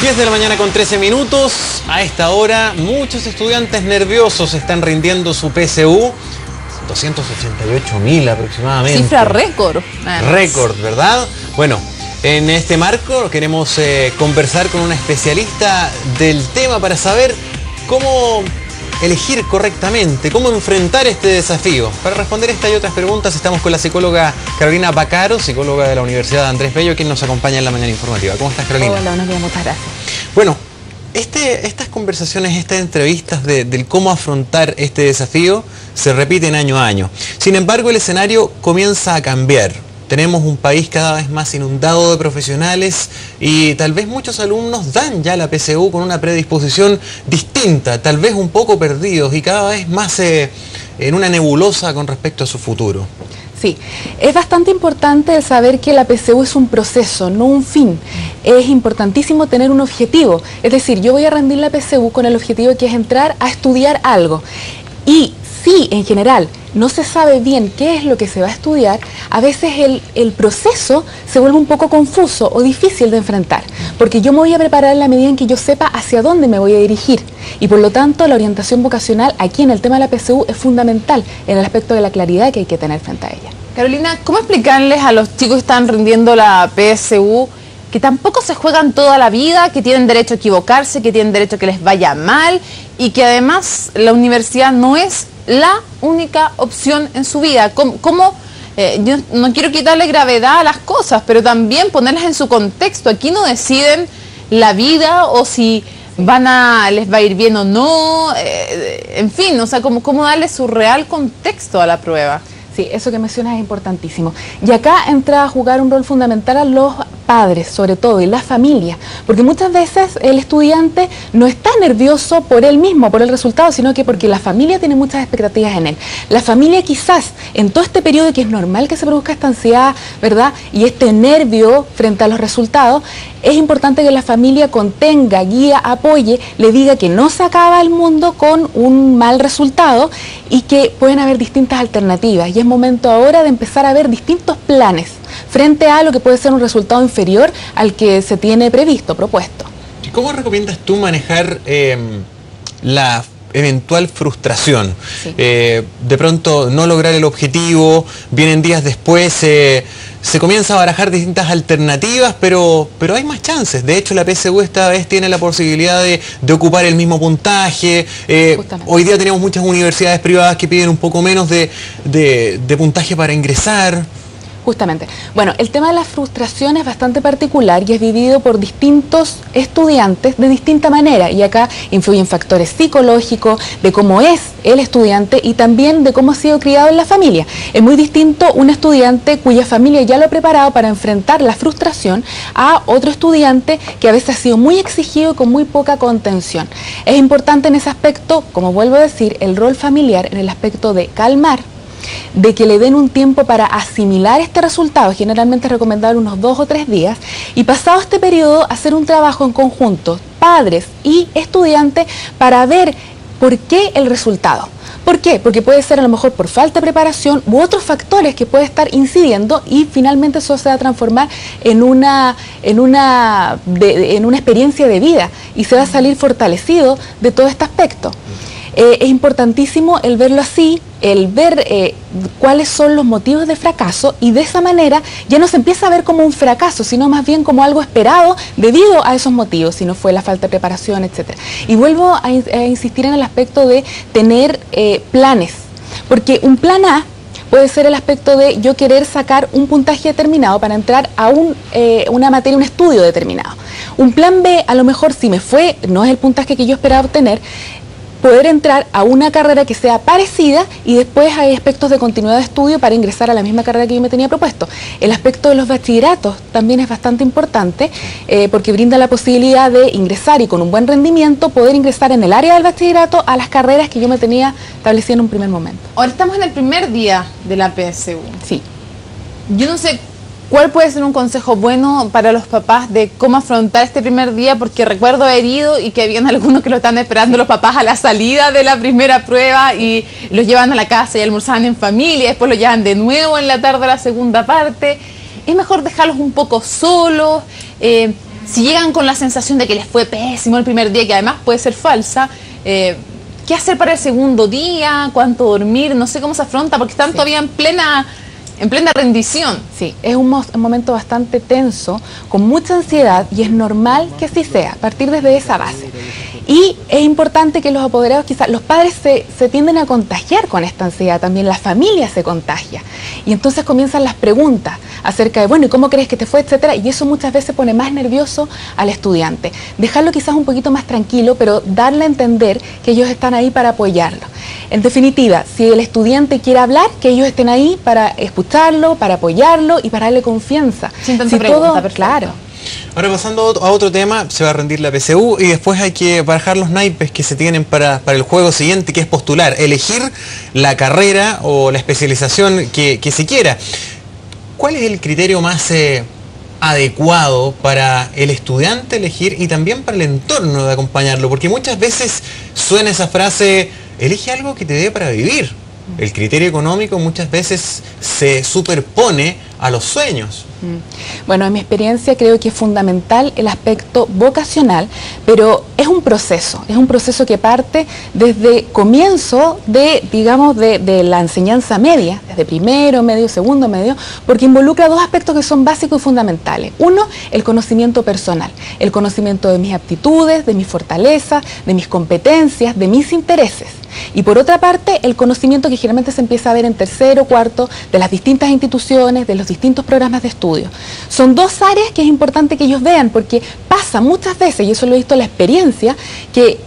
10 de la mañana con 13 minutos. A esta hora, muchos estudiantes nerviosos están rindiendo su PSU. 288.000 aproximadamente. Cifra récord. Récord, ¿verdad? Bueno, en este marco queremos conversar con una especialista del tema para saber cómo elegir correctamente, cómo enfrentar este desafío. Para responder esta y otras preguntas estamos con la psicóloga Carolina Vaccaro, psicóloga de la Universidad Andrés Bello, quien nos acompaña en la mañana informativa. ¿Cómo estás, Carolina? Hola, buenos días, muchas gracias. Bueno, estas conversaciones, estas entrevistas del cómo afrontar este desafío se repiten año a año. Sin embargo, el escenario comienza a cambiar. Tenemos un país cada vez más inundado de profesionales y tal vez muchos alumnos dan ya la PSU con una predisposición distinta, tal vez un poco perdidos y cada vez más en una nebulosa con respecto a su futuro. Sí, es bastante importante el saber que la PSU es un proceso, no un fin. Es importantísimo tener un objetivo, es decir, yo voy a rendir la PSU con el objetivo que es entrar a estudiar algo. Y si en general no se sabe bien qué es lo que se va a estudiar, a veces el proceso se vuelve un poco confuso o difícil de enfrentar, porque yo me voy a preparar en la medida en que yo sepa hacia dónde me voy a dirigir, y por lo tanto la orientación vocacional aquí en el tema de la PSU es fundamental en el aspecto de la claridad que hay que tener frente a ella. Carolina, ¿cómo explicarles a los chicos que están rindiendo la PSU que tampoco se juegan toda la vida, que tienen derecho a equivocarse, que tienen derecho a que les vaya mal y que además la universidad no es la única opción en su vida? Yo no quiero quitarle gravedad a las cosas, pero también ponerlas en su contexto. Aquí no deciden la vida o si les va a ir bien o no, en fin, o sea, cómo darle su real contexto a la prueba. Sí, eso que mencionas es importantísimo. Y acá entra a jugar un rol fundamental a los padres, sobre todo, y las familias, porque muchas veces el estudiante no está nervioso por él mismo, por el resultado, sino que porque la familia tiene muchas expectativas en él. La familia quizás, en todo este periodo que es normal que se produzca esta ansiedad, ¿verdad?, y este nervio frente a los resultados, es importante que la familia contenga, guía, apoye, le diga que no se acaba el mundo con un mal resultado y que pueden haber distintas alternativas. Y es momento ahora de empezar a ver distintos planes frente a lo que puede ser un resultado inferior al que se tiene previsto, propuesto. ¿Y cómo recomiendas tú manejar la eventual frustración? Sí. De pronto no lograr el objetivo, vienen días después, se comienza a barajar distintas alternativas, pero hay más chances. De hecho, la PSU esta vez tiene la posibilidad de ocupar el mismo puntaje. Hoy día tenemos muchas universidades privadas que piden un poco menos de puntaje para ingresar. Justamente. Bueno, el tema de la frustración es bastante particular y es vivido por distintos estudiantes de distinta manera, y acá influyen factores psicológicos, de cómo es el estudiante y también de cómo ha sido criado en la familia. Es muy distinto un estudiante cuya familia ya lo ha preparado para enfrentar la frustración a otro estudiante que a veces ha sido muy exigido y con muy poca contención. Es importante en ese aspecto, como vuelvo a decir, el rol familiar en el aspecto de calmar, de que le den un tiempo para asimilar este resultado, generalmente es recomendable unos 2 o 3 días, y pasado este periodo hacer un trabajo en conjunto, padres y estudiantes, para ver por qué el resultado. ¿Por qué? Porque puede ser a lo mejor por falta de preparación u otros factores que puede estar incidiendo, y finalmente eso se va a transformar en una experiencia de vida y se va a salir fortalecido de todo este aspecto. Es importantísimo el verlo así, el ver cuáles son los motivos de fracaso, y de esa manera ya no se empieza a ver como un fracaso, sino más bien como algo esperado debido a esos motivos, si no fue la falta de preparación, etc. Y vuelvo a insistir en el aspecto de tener planes, porque un plan A puede ser el aspecto de yo querer sacar un puntaje determinado para entrar a una materia, un estudio determinado. Un plan B, a lo mejor si me fue, no es el puntaje que yo esperaba obtener, poder entrar a una carrera que sea parecida, y después hay aspectos de continuidad de estudio para ingresar a la misma carrera que yo me tenía propuesto. El aspecto de los bachilleratos también es bastante importante, porque brinda la posibilidad de ingresar y con un buen rendimiento poder ingresar en el área del bachillerato a las carreras que yo me tenía establecido en un primer momento. Ahora estamos en el primer día de la PSU. Sí. Yo no sé ¿cuál puede ser un consejo bueno para los papás de cómo afrontar este primer día? Porque recuerdo haber ido y que habían algunos que lo están esperando los papás a la salida de la primera prueba y los llevan a la casa y almorzaban en familia, después los llevan de nuevo en la tarde a la segunda parte. Es mejor dejarlos un poco solos. si llegan con la sensación de que les fue pésimo el primer día, que además puede ser falsa, ¿qué hacer para el segundo día? ¿Cuánto dormir? No sé cómo se afronta, porque están todavía en plena rendición. Sí, es un momento bastante tenso, con mucha ansiedad, y es normal que así sea, partir desde esa base. Y es importante que los apoderados, quizás los padres se tienden a contagiar con esta ansiedad, también la familia se contagia. Y entonces comienzan las preguntas acerca de, bueno, ¿y cómo crees que te fue?, etcétera, y eso muchas veces pone más nervioso al estudiante. Dejarlo quizás un poquito más tranquilo, pero darle a entender que ellos están ahí para apoyarlo. En definitiva, si el estudiante quiere hablar, que ellos estén ahí para escucharlo, para apoyarlo y para darle confianza. Sin tanta pregunta, perfecto. Claro. Ahora, pasando a otro tema, se va a rendir la PSU y después hay que barajar los naipes que se tienen para el juego siguiente, que es postular, elegir la carrera o la especialización que se quiera. ¿Cuál es el criterio más adecuado para el estudiante elegir y también para el entorno de acompañarlo? Porque muchas veces suena esa frase, elige algo que te dé para vivir. El criterio económico muchas veces se superpone a los sueños. Bueno, en mi experiencia creo que es fundamental el aspecto vocacional, pero es un proceso que parte desde comienzo de, digamos, de la enseñanza media, desde primero, medio, segundo, medio, porque involucra dos aspectos que son básicos y fundamentales. Uno, el conocimiento personal, el conocimiento de mis aptitudes, de mis fortalezas, de mis competencias, de mis intereses. Y por otra parte, el conocimiento que generalmente se empieza a ver en tercero, cuarto, de las distintas instituciones, de los distintos programas de estudio. Son dos áreas que es importante que ellos vean, porque pasa muchas veces, y eso lo he visto en la experiencia, que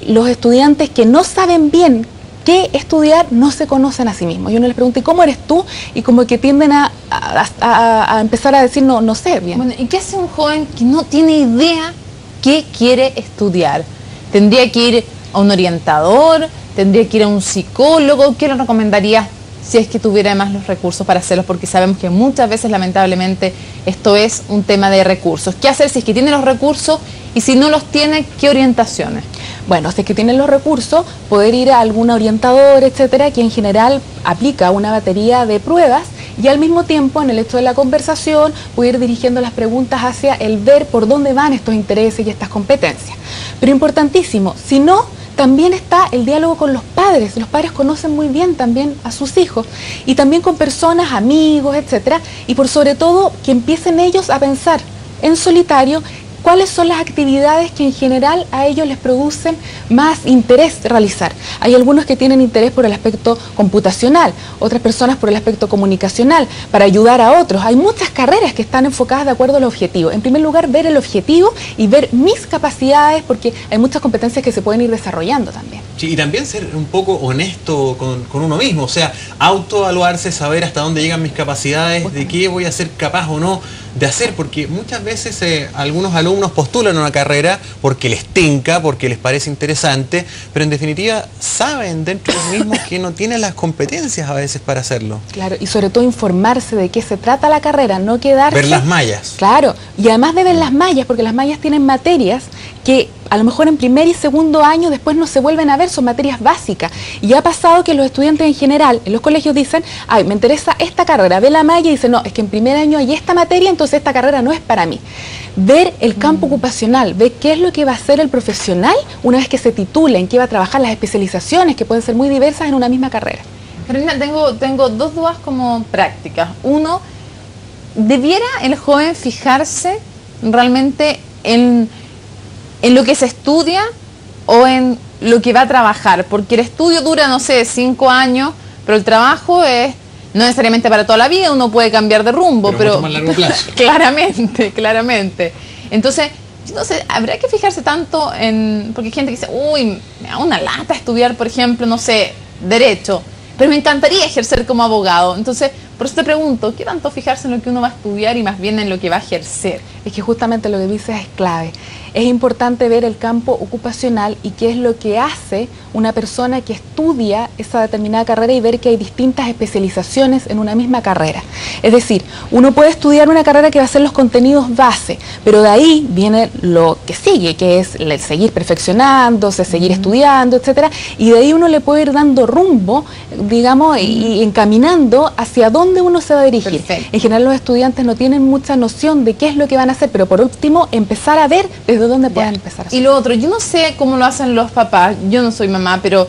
los estudiantes que no saben bien qué estudiar no se conocen a sí mismos. Y uno les pregunta, ¿y cómo eres tú? Y como que tienden a empezar a decir, no sé bien. Bueno, ¿y qué hace un joven que no tiene idea qué quiere estudiar? ¿Tendría que ir a un orientador? ¿Tendría que ir a un psicólogo? ¿Qué le recomendarías si es que tuviera además los recursos para hacerlo? Porque sabemos que muchas veces, lamentablemente, esto es un tema de recursos. ¿Qué hacer si es que tiene los recursos y si no los tiene, qué orientaciones? Bueno, si es que tienen los recursos, poder ir a algún orientador, etcétera, que en general aplica una batería de pruebas y al mismo tiempo, en el hecho de la conversación, puede ir dirigiendo las preguntas hacia el ver por dónde van estos intereses y estas competencias. Pero importantísimo, si no, también está el diálogo con los padres. Los padres conocen muy bien también a sus hijos y también con personas, amigos, etcétera, y por sobre todo que empiecen ellos a pensar en solitario cuáles son las actividades que en general a ellos les producen más interés realizar. Hay algunos que tienen interés por el aspecto computacional, otras personas por el aspecto comunicacional, para ayudar a otros. Hay muchas carreras que están enfocadas de acuerdo al objetivo. En primer lugar, ver el objetivo y ver mis capacidades, porque hay muchas competencias que se pueden ir desarrollando también. Sí, y también ser un poco honesto con uno mismo, o sea, autoevaluarse, saber hasta dónde llegan mis capacidades, de qué voy a ser capaz o no de hacer, porque muchas veces algunos alumnos postulan una carrera porque les tinca, porque les parece interesante, pero en definitiva saben dentro de sí mismos que no tienen las competencias a veces para hacerlo. Claro, y sobre todo informarse de qué se trata la carrera, no quedarse... Ver las mallas. Claro, y además de ver las mallas, porque las mallas tienen materias que a lo mejor en primer y segundo año después no se vuelven a ver, son materias básicas. Y ha pasado que los estudiantes en general, en los colegios dicen, ay, me interesa esta carrera, ve la malla y dice, no, es que en primer año hay esta materia, entonces esta carrera no es para mí. Ver el campo ocupacional, ver qué es lo que va a hacer el profesional una vez que se titule, en qué va a trabajar, las especializaciones que pueden ser muy diversas en una misma carrera. Carolina, tengo dos dudas como prácticas. Uno, ¿debiera el joven fijarse realmente en lo que se estudia o en lo que va a trabajar? Porque el estudio dura, no sé, 5 años, pero el trabajo es no necesariamente para toda la vida, uno puede cambiar de rumbo, pero mucho más largo plazo. claramente. Entonces, no sé, habría que fijarse tanto en... Porque hay gente que dice, uy, me da una lata estudiar, por ejemplo, no sé, Derecho, pero me encantaría ejercer como abogado. Entonces, por eso te pregunto, ¿qué tanto fijarse en lo que uno va a estudiar y más bien en lo que va a ejercer? Es que justamente lo que dices es clave. Es importante ver el campo ocupacional y qué es lo que hace una persona que estudia esa determinada carrera y ver que hay distintas especializaciones en una misma carrera. Es decir, uno puede estudiar una carrera que va a ser los contenidos base, pero de ahí viene lo que sigue, que es el seguir perfeccionándose, seguir estudiando, etcétera, y de ahí uno le puede ir dando rumbo, digamos, y encaminando hacia dónde uno se va a dirigir. Perfecto. En general los estudiantes no tienen mucha noción de qué es lo que van a hacer, pero por último empezar a ver desde dónde pueden empezar. Y lo otro, yo no sé cómo lo hacen los papás, yo no soy mamá, pero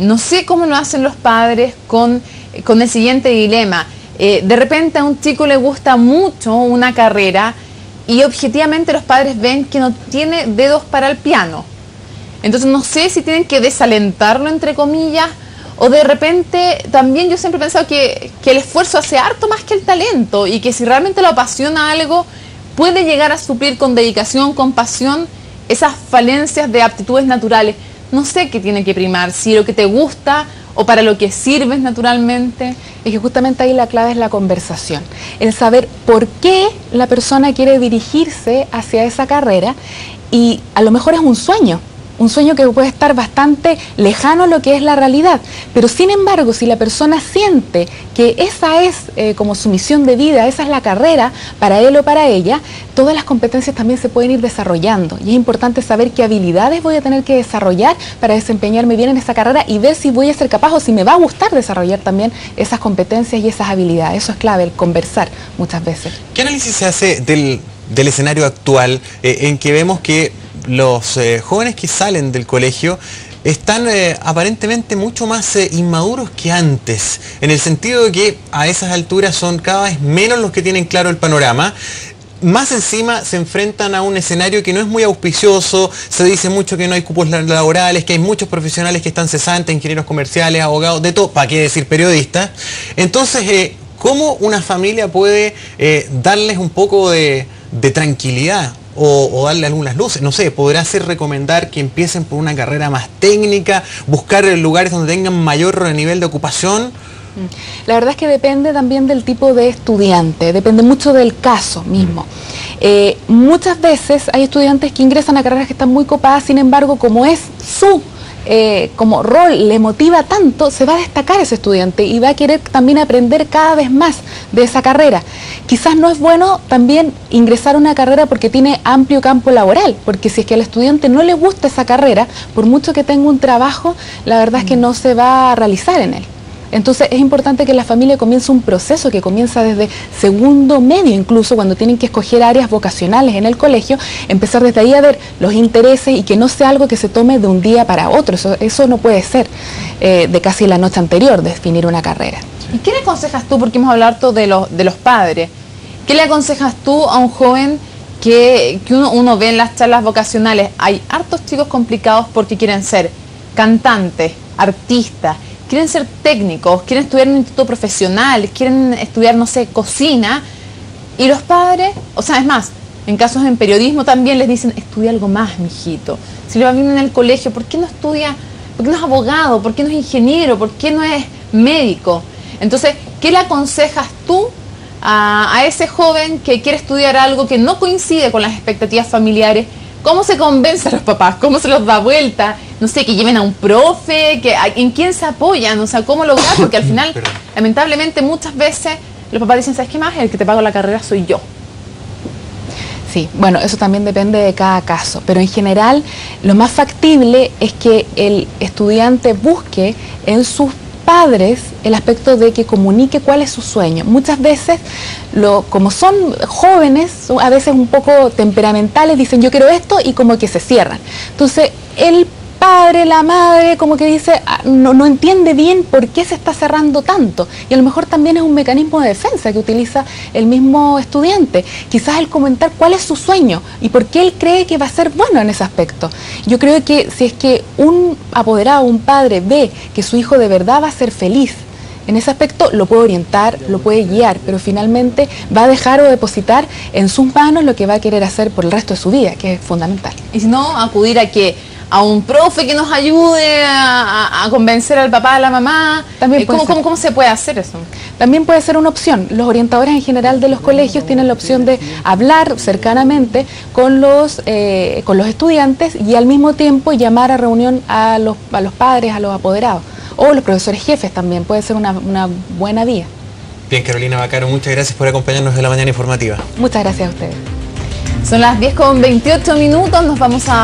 no sé cómo lo hacen los padres con el siguiente dilema. De repente a un chico le gusta mucho una carrera y objetivamente los padres ven que no tiene dedos para el piano. Entonces no sé si tienen que desalentarlo, entre comillas, o de repente también yo siempre he pensado que el esfuerzo hace harto más que el talento y que si realmente lo apasiona algo, puede llegar a suplir con dedicación, con pasión, esas falencias de aptitudes naturales. No sé qué tiene que primar, si lo que te gusta o para lo que sirves naturalmente. Es que justamente ahí la clave es la conversación, el saber por qué la persona quiere dirigirse hacia esa carrera, y a lo mejor es un sueño que puede estar bastante lejano a lo que es la realidad, pero sin embargo, si la persona siente que esa es como su misión de vida, esa es la carrera para él o para ella, todas las competencias también se pueden ir desarrollando, y es importante saber qué habilidades voy a tener que desarrollar para desempeñarme bien en esa carrera y ver si voy a ser capaz o si me va a gustar desarrollar también esas competencias y esas habilidades. Eso es clave, el conversar muchas veces. ¿Qué análisis se hace del escenario actual en que vemos que los jóvenes que salen del colegio están aparentemente mucho más inmaduros que antes, en el sentido de que a esas alturas son cada vez menos los que tienen claro el panorama? Más encima se enfrentan a un escenario que no es muy auspicioso, se dice mucho que no hay cupos laborales, que hay muchos profesionales que están cesantes, ingenieros comerciales, abogados, de todo, ¿para qué decir periodistas? Entonces, ¿cómo una familia puede darles un poco de tranquilidad o darle algunas luces? No sé, ¿podrá ser recomendar que empiecen por una carrera más técnica, buscar lugares donde tengan mayor nivel de ocupación? La verdad es que depende también del tipo de estudiante, depende mucho del caso mismo. Muchas veces hay estudiantes que ingresan a carreras que están muy copadas, sin embargo, como es su como rol le motiva tanto, se va a destacar ese estudiante y va a querer también aprender cada vez más de esa carrera. Quizás no es bueno también ingresar a una carrera porque tiene amplio campo laboral, porque si es que al estudiante no le gusta esa carrera, por mucho que tenga un trabajo, la verdad es que no se va a realizar en él. Entonces es importante que la familia comience un proceso que comienza desde segundo medio, incluso cuando tienen que escoger áreas vocacionales en el colegio, empezar desde ahí a ver los intereses y que no sea algo que se tome de un día para otro. Eso no puede ser de casi la noche anterior, definir una carrera. ¿Y qué le aconsejas tú? Porque hemos hablado harto de los padres. ¿Qué le aconsejas tú a un joven que uno ve en las charlas vocacionales? Hay hartos chicos complicados porque quieren ser cantantes, artistas, quieren ser técnicos, quieren estudiar en un instituto profesional, quieren estudiar, no sé, cocina, y los padres, o sea, es más, en casos en periodismo también les dicen, estudia algo más, mijito. Si le va bien en el colegio, ¿por qué no estudia? ¿Por qué no es abogado? ¿Por qué no es ingeniero? ¿Por qué no es médico? Entonces, ¿qué le aconsejas tú a ese joven que quiere estudiar algo que no coincide con las expectativas familiares? ¿Cómo se convence a los papás? ¿Cómo se los da vuelta? No sé, que lleven a un profe, ¿en quién se apoyan? O sea, ¿cómo lograr? Porque al final, lamentablemente, muchas veces los papás dicen, ¿sabes qué más? El que te paga la carrera soy yo. Sí, bueno, eso también depende de cada caso, pero en general lo más factible es que el estudiante busque en sus padres el aspecto de que comunique cuál es su sueño. Muchas veces, como son jóvenes, son a veces un poco temperamentales, dicen yo quiero esto y como que se cierran. Entonces, el padre, la madre, como que dice, no entiende bien por qué se está cerrando tanto. Y a lo mejor también es un mecanismo de defensa que utiliza el mismo estudiante. Quizás el comentar cuál es su sueño y por qué él cree que va a ser bueno en ese aspecto. Yo creo que si es que un apoderado, un padre ve que su hijo de verdad va a ser feliz en ese aspecto, lo puede orientar, lo puede guiar, pero finalmente va a dejar o depositar en sus manos lo que va a querer hacer por el resto de su vida, que es fundamental. Y si no, acudir a a un profe que nos ayude a convencer al papá, a la mamá? También puede ser. ¿Cómo se puede hacer eso? También puede ser una opción. Los orientadores en general de los colegios tienen la opción de hablar cercanamente con los estudiantes y al mismo tiempo llamar a reunión a los padres, a los apoderados. O los profesores jefes también, puede ser una buena vía. Bien, Carolina Vaccaro, muchas gracias por acompañarnos en la mañana informativa. Muchas gracias a ustedes. Son las 10:28, nos vamos a...